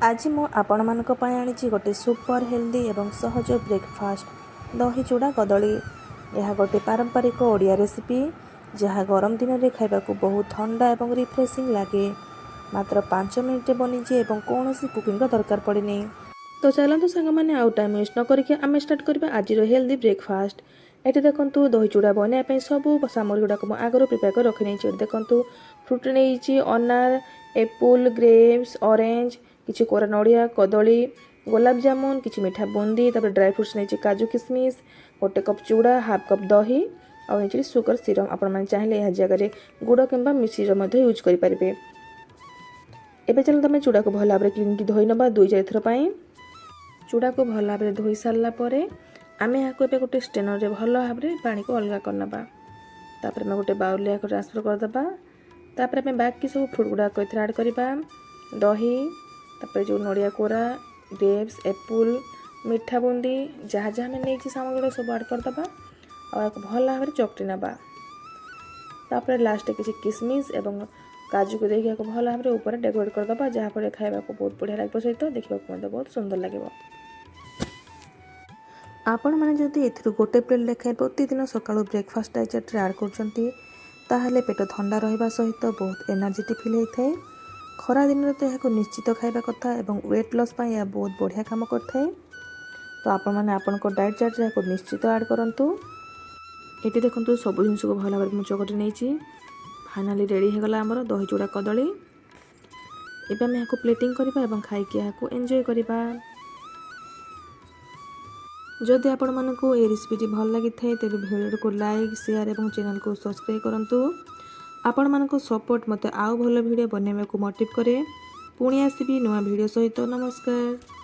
आज मु आपण मानक पय आनिछि गोटे सुपर हेल्दी एवं सहज ब्रेकफास्ट दही चूड़ा कदली। यह गोटे पारंपरिक ओडिया रेसिपी जहाँ गरम दिन में खाइबाकू बहुत ठंडा एवं रिफ्रेशिंग लगे। मात्र 5 मिनिट बनीजे एवं कौन कुकिंग दरकार पड़ेनी। तो चलतु सांग मैंने आउ टाइम वेस्ट न करके आम स्टार्ट करबा आज हेल्दी ब्रेकफास्ट। ये देखु दही चूड़ा बनवाई सब सामग्री गुड़ाक आगर प्रिपेयर कर रखी नहीं। देखु फ्रुट नहीं अनार एप्पल ग्रेप्स ऑरेंज किसी कोरा नड़िया कदली गोलाप जामुन किसी मीठा बुंदी ड्राई फ्रुट्स नहीं काजू किशमिश गोटे कप चूड़ा हाफ कप दही और नहीं सुगर सिरम। आपण चाहिए यह जगह गुड़ कि मिश्री यूज करेंगे। एबे चलो तुम चूड़ा को भल भाव क्लीन की धोई नवा 2-4 थर। चूड़ा को भल भाव धोई सारा आम यहाँ गोटे स्टेनर रे भल भाव पानी को अलग करनवा। तापर गोटे बाउल या ट्रांसफर करदे। तापर बाकी सब फ्रुट गुड़ाक एड करवा दही तापर जो नड़िया कोरा ग्रेप्स एप्पल मीठा बुंदी जहाँ जहाँ नहीं सामग्री सब ऐड करदे और भल भाव चकटी नवा। तापर लास्ट किसी किशमिश एवं काजू को देखिए भल भाव ऊपर डेकोरेट करदे जहाँफल खाइबा बहुत बढ़िया लगे सहित देखा बहुत सुंदर लगे। आपण मैंने जदि ए गोटे प्लेट लेखाएं प्रतिदिन सकाळु ब्रेकफास्ट डाइजेट ऐड कर पेट ठंडा रहा सहित बहुत एनर्जेटिक फिल होता है। खरा दिन तो यह निश्चित खाइबा कथा एवं वेट लॉस यह बहुत बढ़िया काम करता। तो आपण मैंने आपण डाइट चार्ट यह निश्चित ऐड करूँ। ये देखो सब जिन को भल भाव चकटी नहीं फाइनाली रेडी होगला आमर दही चूड़ा कदली। एवं आम यहाँ प्लेटिंग करवा खाइकी यहाँ एंजॉय करवा। जदि आपण मानकु ए रेसिपीटी भल लगी थाए तेबे वीडियो को लाइक शेयर और चैनल को सब्सक्राइब करंतु। आपण मानक सपोर्ट मते आउ भल वीडियो बनैबा को मोटिवेट करे। पुणी आसीबी नुआ वीडियो सहित। नमस्कार।